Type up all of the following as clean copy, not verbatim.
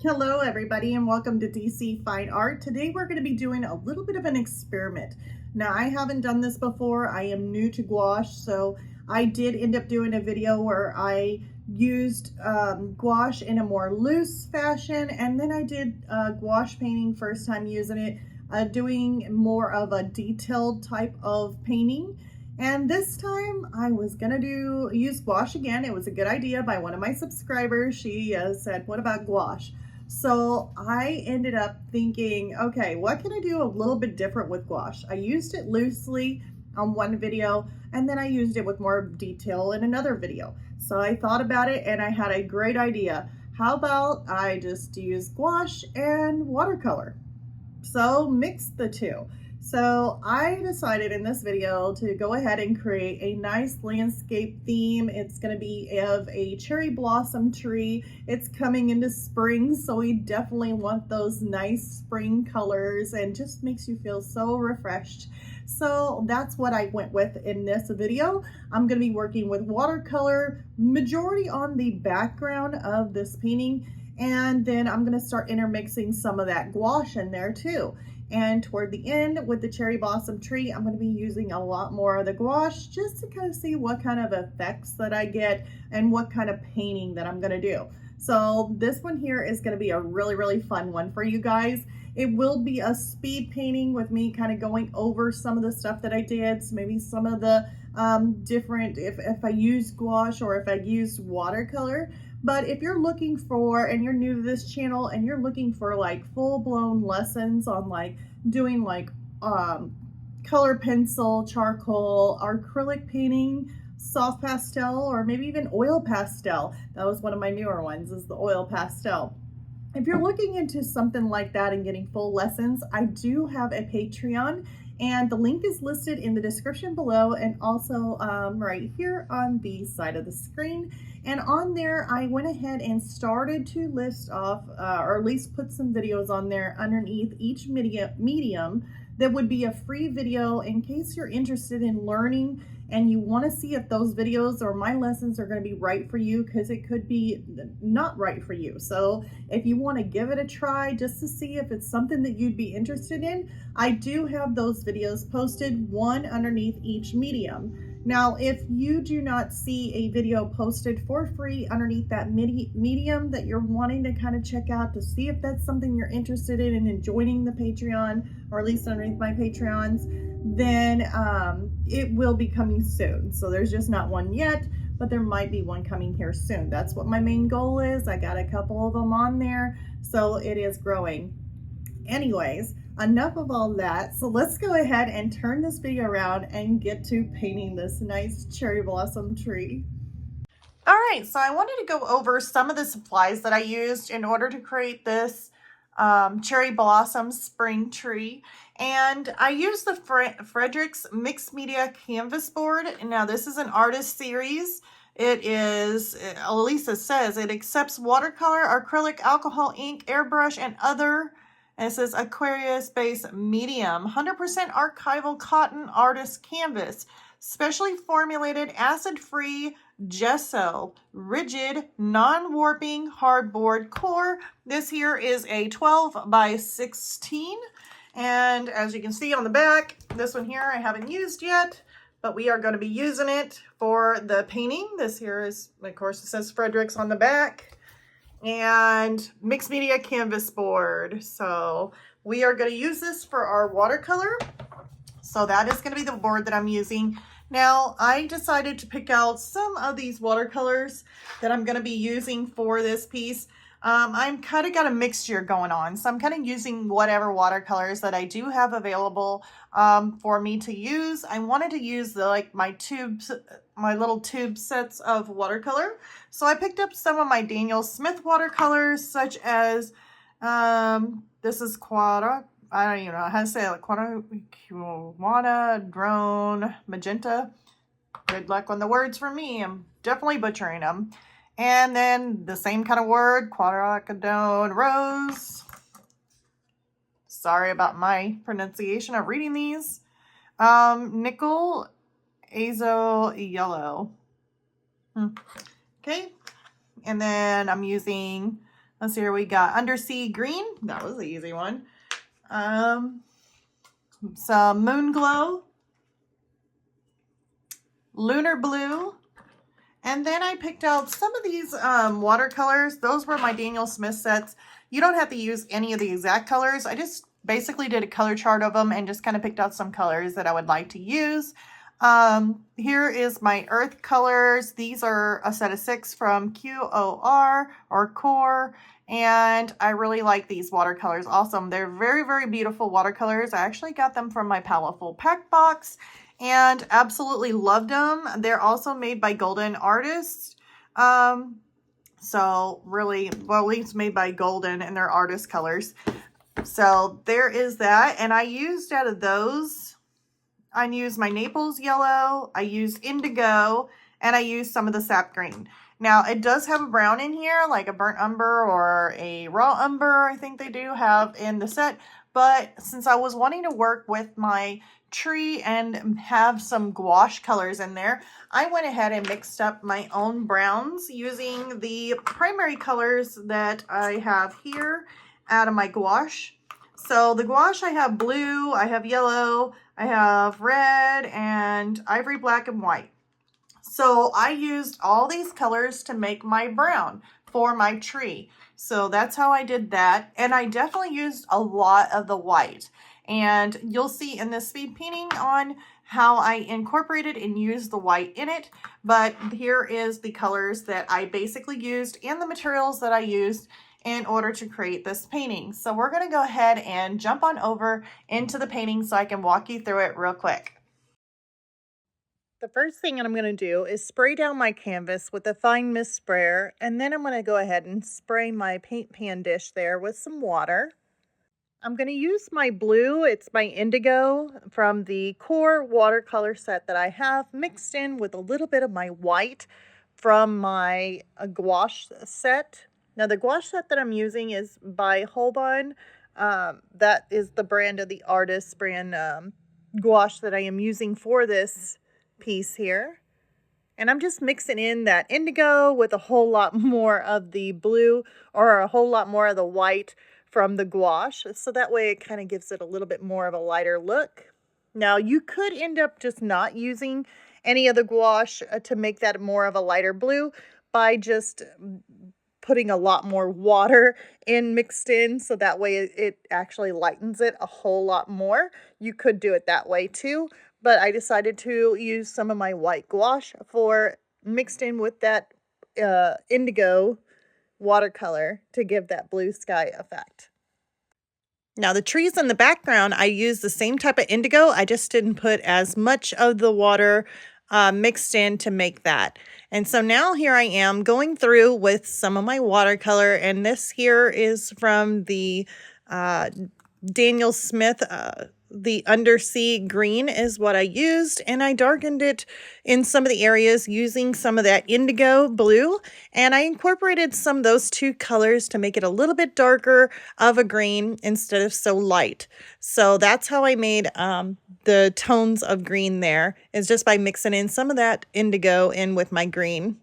Hello everybody and welcome to DC Fine Art. Today we're going to be doing a little bit of an experiment. Now I haven't done this before. I am new to gouache, so I did end up doing a video where I used gouache in a more loose fashion, and then I did gouache painting first time using it, doing more of a detailed type of painting. And this time I was gonna use gouache again. It was a good idea by one of my subscribers. She said, what about gouache? So I ended up thinking, okay, what can I do a little bit different with gouache? I used it loosely on one video, and then I used it with more detail in another video. So I thought about it and I had a great idea. How about I just use gouache and watercolor? So mix the two. So I decided in this video to go ahead and create a nice landscape theme. It's going to be of a cherry blossom tree. It's coming into spring, so we definitely want those nice spring colors and just makes you feel so refreshed. So that's what I went with in this video. I'm going to be working with watercolor, majority on the background of this painting, and then I'm going to start intermixing some of that gouache in there too. And toward the end with the cherry blossom tree, I'm going to be using a lot more of the gouache just to kind of see what kind of effects that I get and what kind of painting that I'm going to do. So this one here is going to be a really fun one for you guys. It will be a speed painting with me kind of going over some of the stuff that I did. So maybe some of the different, if I use gouache or if I use watercolor. But if you're looking for, and you're new to this channel and you're looking for like full-blown lessons on like doing like color pencil, charcoal, acrylic painting, soft pastel, or maybe even oil pastel. That was one of my newer ones, is the oil pastel. If you're looking into something like that and getting full lessons, I do have a Patreon, and the link is listed in the description below and also right here on the side of the screen. And on there, I went ahead and started to list off, or at least put some videos on there underneath each medium that would be a free video in case you're interested in learning and you want to see if those videos or my lessons are going to be right for you, because it could be not right for you. So if you want to give it a try just to see if it's something that you'd be interested in, I do have those videos posted, one underneath each medium. Now, if you do not see a video posted for free underneath that medium that you're wanting to kind of check out to see if that's something you're interested in joining the Patreon, or at least underneath my Patreons, then it will be coming soon. So there's just not one yet, but there might be one coming here soon. That's what my main goal is. I got a couple of them on there, so it is growing. Anyways, enough of all that. So let's go ahead and turn this video around and get to painting this nice cherry blossom tree. All right, so I wanted to go over some of the supplies that I used in order to create this cherry blossom spring tree. And I used the Fredrix mixed media canvas board. Now this is an artist series. It is, at least it says, it accepts watercolor, acrylic, alcohol, ink, airbrush, and other. And it says Aquarius base medium, 100% archival cotton artist canvas, specially formulated acid-free gesso, rigid, non-warping hardboard core. This here is a 12 by 16. And as you can see on the back, this one here I haven't used yet, but we are going to be using it for the painting. This here is, of course, it says Fredrix on the back. And mixed media canvas board. So we are going to use this for our watercolor. So that is going to be the board that I'm using. Now I decided to pick out some of these watercolors that I'm going to be using for this piece. I'm kind of got a mixture going on, so I'm kind of using whatever watercolors that I do have available for me to use. I wanted to use my tubes, my little tube sets of watercolor. So I picked up some of my Daniel Smith watercolors, such as this is I don't even know how to say it, Quana Drone Magenta. Good luck on the words for me. I'm definitely butchering them. And then the same kind of word, Quadracadone Rose. Sorry about my pronunciation of reading these. Nickel Azo Yellow. Okay. And then I'm using Let's see here, we got undersea green. That was the easy one. Some moon glow, lunar blue, and then I picked out some of these watercolors. Those were my Daniel Smith sets. You don't have to use any of the exact colors. I just basically did a color chart of them and just kind of picked out some colors that I would like to use. Here is my earth colors. These are a set of 6 from QOR or Core. And I really like these watercolors. Awesome. They're very, very beautiful watercolors. I actually got them from my Powerful Pack box and absolutely loved them. They're also made by Golden artists. So really, well, at least made by Golden, and they're artist colors. So there is that. And I used out of those, I used my Naples yellow, I used indigo, and I used some of the sap green. Now, it does have a brown in here, like a burnt umber or a raw umber, I think they do have in the set. But since I was wanting to work with my tree and have some gouache colors in there, I went ahead and mixed up my own browns using the primary colors that I have here out of my gouache. So the gouache, I have blue, I have yellow, I have red, and ivory black and white. So I used all these colors to make my brown for my tree. So that's how I did that. And I definitely used a lot of the white. And you'll see in this speed painting on how I incorporated and used the white in it. But here is the colors that I basically used and the materials that I used in order to create this painting. So we're going to go ahead and jump on over into the painting so I can walk you through it real quick. The first thing I'm going to do is spray down my canvas with a fine mist sprayer, and then I'm going to go ahead and spray my paint pan dish there with some water. I'm going to use my blue, it's my indigo from the Core watercolor set that I have, mixed in with a little bit of my white from my gouache set. Now the gouache set that I'm using is by Holbein. That is the brand of the artist brand gouache that I am using for this piece here. And I'm just mixing in that indigo with a whole lot more of the blue or a whole lot more of the white from the gouache. So that way it kind of gives it a little bit more of a lighter look. Now you could end up just not using any of the gouache to make that more of a lighter blue by just putting a lot more water in mixed in, so that way it actually lightens it a whole lot more. You could do it that way too, but I decided to use some of my white gouache for mixed in with that indigo watercolor to give that blue sky effect. Now the trees in the background, I used the same type of indigo. I just didn't put as much of the water mixed in to make that. And so now here I am going through with some of my watercolor, and this here is from the Daniel Smith, the undersea green is what I used, and I darkened it in some of the areas using some of that indigo blue, and I incorporated some of those two colors to make it a little bit darker of a green instead of so light. So that's how I made the tones of green there, is just by mixing in some of that indigo in with my green.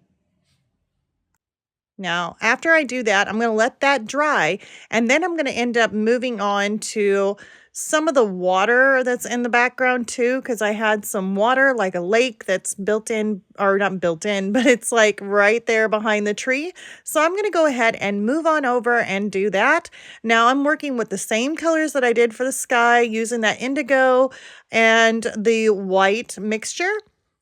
Now, after I do that, I'm going to let that dry, and then I'm going to end up moving on to some of the water that's in the background too, because I had some water, like a lake that's built in, or not built in, but it's like right there behind the tree. So I'm going to go ahead and move on over and do that. Now I'm working with the same colors that I did for the sky, using that indigo and the white mixture.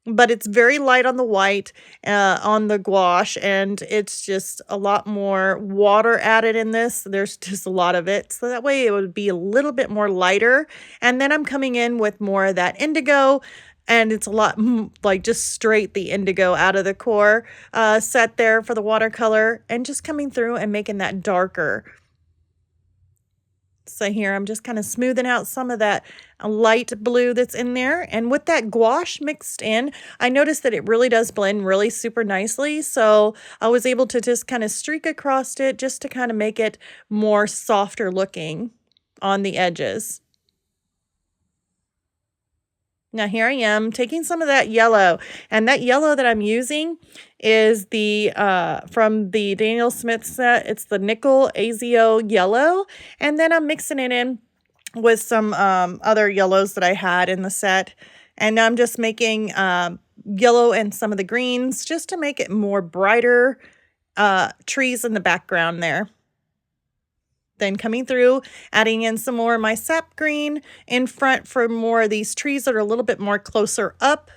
But it's very light on the white, on the gouache, and it's just a lot more water added in this. There's just a lot of it, so that way it would be a little bit more lighter. And then I'm coming in with more of that indigo, and it's a lot like just straight the indigo out of the Core set there for the watercolor, and just coming through and making that darker. So here I'm just kind of smoothing out some of that light blue that's in there. And with that gouache mixed in, I noticed that it really does blend really super nicely. So I was able to just kind of streak across it just to kind of make it more softer looking on the edges. Now here I am taking some of that yellow, and that yellow that I'm using is the from the Daniel Smith set. It's the Nickel Azio yellow, and then I'm mixing it in with some other yellows that I had in the set, and I'm just making yellow and some of the greens just to make it more brighter trees in the background there. Then coming through, adding in some more of my sap green in front for more of these trees that are a little bit more closer up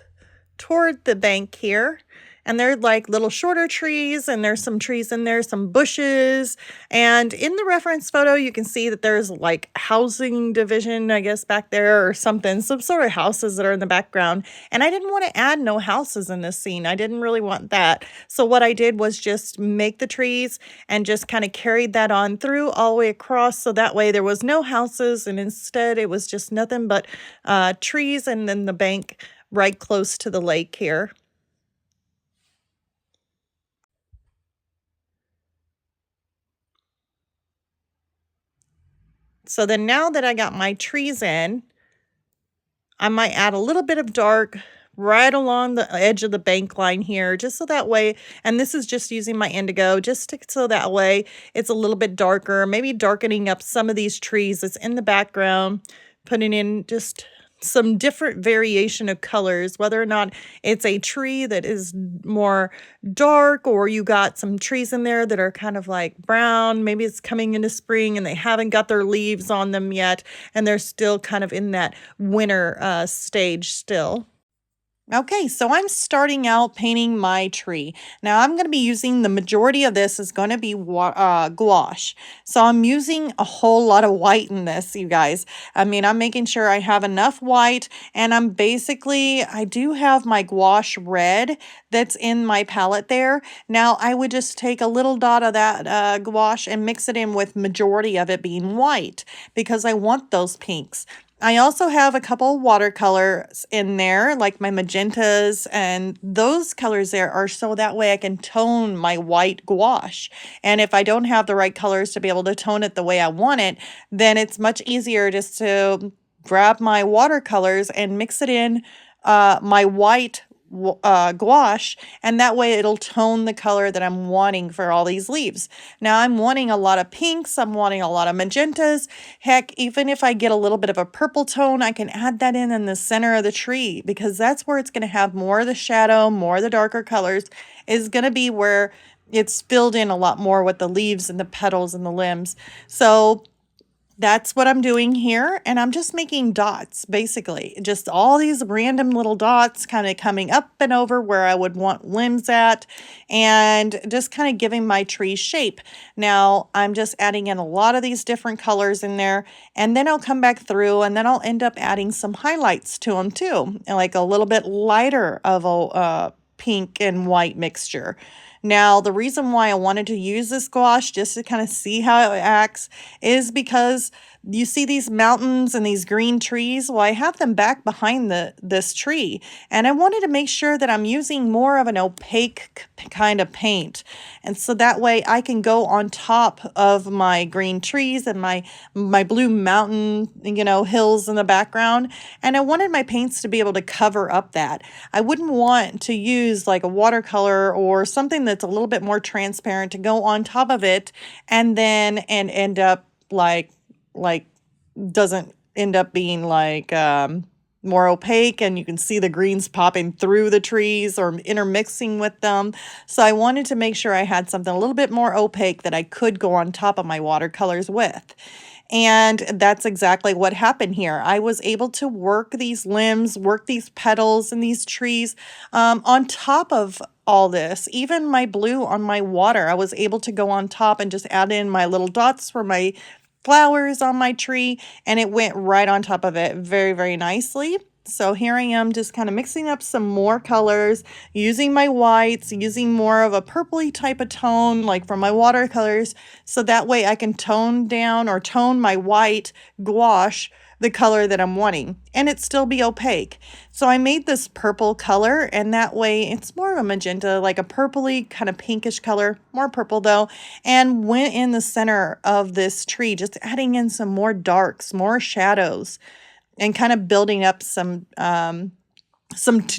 toward the bank here. And they're like little shorter trees, and there's some trees in there, some bushes. And in the reference photo, you can see that there's like housing division, I guess, back there or something, some sort of houses that are in the background. And I didn't want to add no houses in this scene. I didn't really want that. So what I did was just make the trees and just kind of carried that on through all the way across. So that way there was no houses, and instead it was just nothing but trees and then the bank right close to the lake here. So then now that I got my trees in, I might add a little bit of dark right along the edge of the bank line here, just so that way, and this is just using my indigo, so that way it's a little bit darker, maybe darkening up some of these trees that's in the background, putting in just some different variation of colors, whether or not it's a tree that is more dark, or you got some trees in there that are kind of like brown. Maybe it's coming into spring and they haven't got their leaves on them yet, and they're still kind of in that winter stage still. Okay, so I'm starting out painting my tree. Now I'm going to be using, the majority of this is going to be gouache. So I'm using a whole lot of white in this, you guys. I mean, I'm making sure I have enough white, and I do have my gouache red that's in my palette there. Now I would just take a little dot of that gouache and mix it in with majority of it being white, because I want those pinks. I also have a couple watercolors in there, like my magentas, and those colors there are so that way I can tone my white gouache. And if I don't have the right colors to be able to tone it the way I want it, then it's much easier just to grab my watercolors and mix it in my white gouache, and that way it'll tone the color that I'm wanting for all these leaves. Now I'm wanting a lot of pinks, I'm wanting a lot of magentas. Heck, even if I get a little bit of a purple tone, I can add that in the center of the tree, because that's where it's going to have more of the shadow, more of the darker colors, is going to be where it's filled in a lot more with the leaves and the petals and the limbs. So that's what I'm doing here, and I'm just making dots, basically. Just all these random little dots kind of coming up and over where I would want limbs at, and just kind of giving my tree shape. Now, I'm just adding in a lot of these different colors in there, and then I'll come back through, and then I'll end up adding some highlights to them too, like a little bit lighter of a pink and white mixture. Now, the reason why I wanted to use this gouache just to kind of see how it acts is because you see these mountains and these green trees. Well, I have them back behind this tree, and I wanted to make sure that I'm using more of an opaque kind of paint. And so that way I can go on top of my green trees and my blue mountain, hills in the background. And I wanted my paints to be able to cover up that. I wouldn't want to use like a watercolor or something that's a little bit more transparent to go on top of it and end up like doesn't end up being like more opaque, and you can see the greens popping through the trees or intermixing with them. So I wanted to make sure I had something a little bit more opaque that I could go on top of my watercolors with. And that's exactly what happened here. I was able to work these limbs, work these petals and these trees on top of all this. Even my blue on my water, I was able to go on top and just add in my little dots for my flowers on my tree, and it went right on top of it very, very nicely. So here I am just kind of mixing up some more colors, using my whites, using more of a purpley type of tone like from my watercolors, so that way I can tone down or tone my white gouache the color that I'm wanting, and it still be opaque. So I made this purple color, and that way it's more of a magenta, like a purpley kind of pinkish color, more purple though, and went in the center of this tree, just adding in some more darks, more shadows. and kind of building up some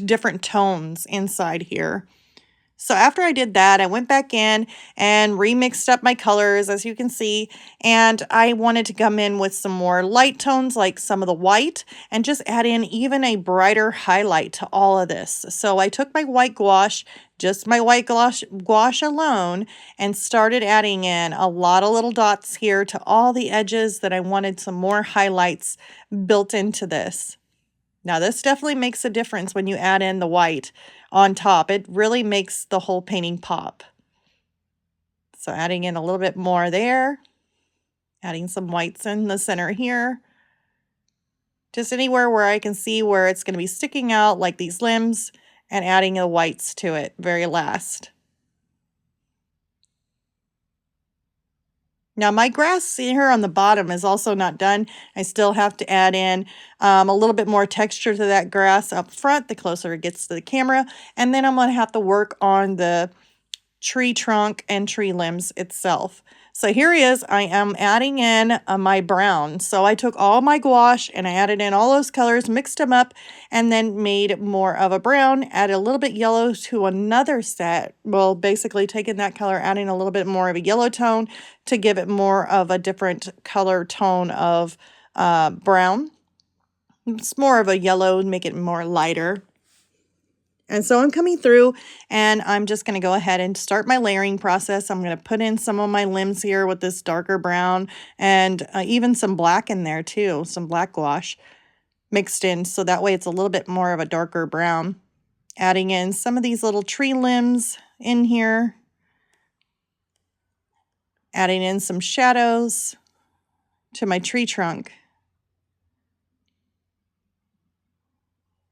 different tones inside here. So after I did that, I went back in and remixed up my colors, as you can see, and I wanted to come in with some more light tones, like some of the white, and just add in even a brighter highlight to all of this. So I took my white gouache, just my white gouache alone, and started adding in a lot of little dots here to all the edges that I wanted some more highlights built into this. Now this definitely makes a difference when you add in the white on top. It really makes the whole painting pop. So adding in a little bit more there, adding some whites in the center here. Just anywhere where I can see where it's going to be sticking out, like these limbs, and adding the whites to it very last. Now my grass here on the bottom is also not done. I still have to add in a little bit more texture to that grass up front, the closer it gets to the camera. And then I'm going to have to work on the tree trunk and tree limbs itself. So here he is. I am adding in my brown. So I took all my gouache and I added in all those colors, mixed them up, and then made more of a brown, added a little bit yellow to another set. Well, basically taking that color, adding a little bit more of a yellow tone to give it more of a different color tone of brown. It's more of a yellow, make it more lighter. And so I'm coming through and I'm just going to go ahead and start my layering process. I'm going to put in some of my limbs here with this darker brown and even some black in there too, some black gouache mixed in. So that way it's a little bit more of a darker brown. Adding in some of these little tree limbs in here. Adding in some shadows to my tree trunk.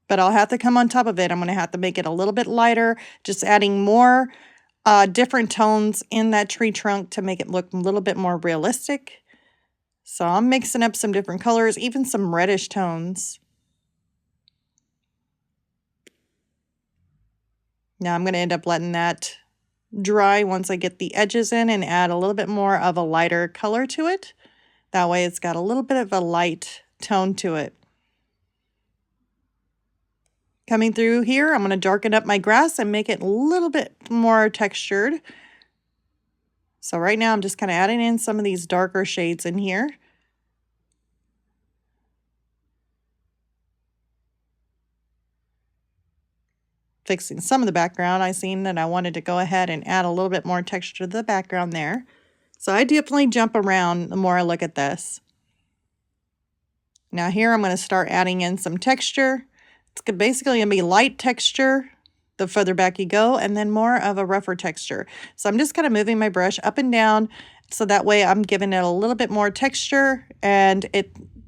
But I'll have to come on top of it. I'm going to have to make it a little bit lighter, just adding more different tones in that tree trunk to make it look a little bit more realistic. So I'm mixing up some different colors, even some reddish tones. Now I'm going to end up letting that dry once I get the edges in and add a little bit more of a lighter color to it. That way it's got a little bit of a light tone to it. Coming through here, I'm going to darken up my grass and make it a little bit more textured. So right now I'm just kind of adding in some of these darker shades in here. Fixing some of the background, I seen that I wanted to go ahead and add a little bit more texture to the background there. So I definitely jump around the more I look at this. Now here I'm going to start adding in some texture. It's basically going to be light texture the further back you go, and then more of a rougher texture. So I'm just kind of moving my brush up and down so that way I'm giving it a little bit more texture, and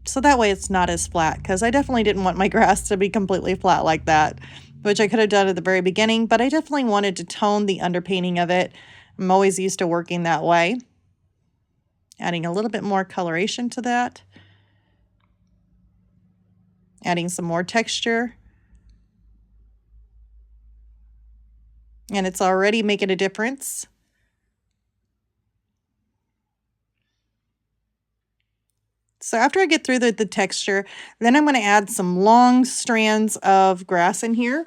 so that way it's not as flat, because I definitely didn't want my grass to be completely flat like that, which I could have done at the very beginning, but I definitely wanted to tone the underpainting of it. I'm always used to working that way. Adding a little bit more coloration to that. Adding some more texture. And it's already making a difference. So after I get through the texture, then I'm going to add some long strands of grass in here.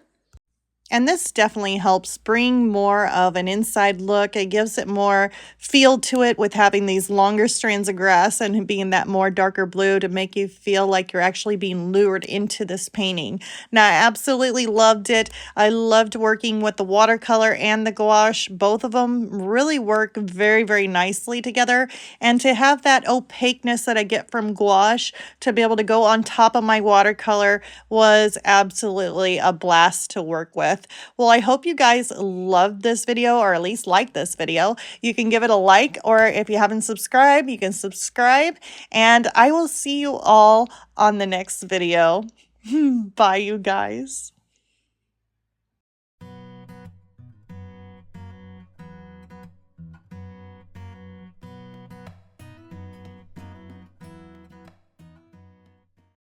And this definitely helps bring more of an inside look. It gives it more feel to it with having these longer strands of grass and being that more darker blue to make you feel like you're actually being lured into this painting. Now, I absolutely loved it. I loved working with the watercolor and the gouache. Both of them really work very, very nicely together. And to have that opaqueness that I get from gouache to be able to go on top of my watercolor was absolutely a blast to work with. Well, I hope you guys loved this video, or at least like this video. You can give it a like, or if you haven't subscribed, you can subscribe, and I will see you all on the next video. Bye, you guys.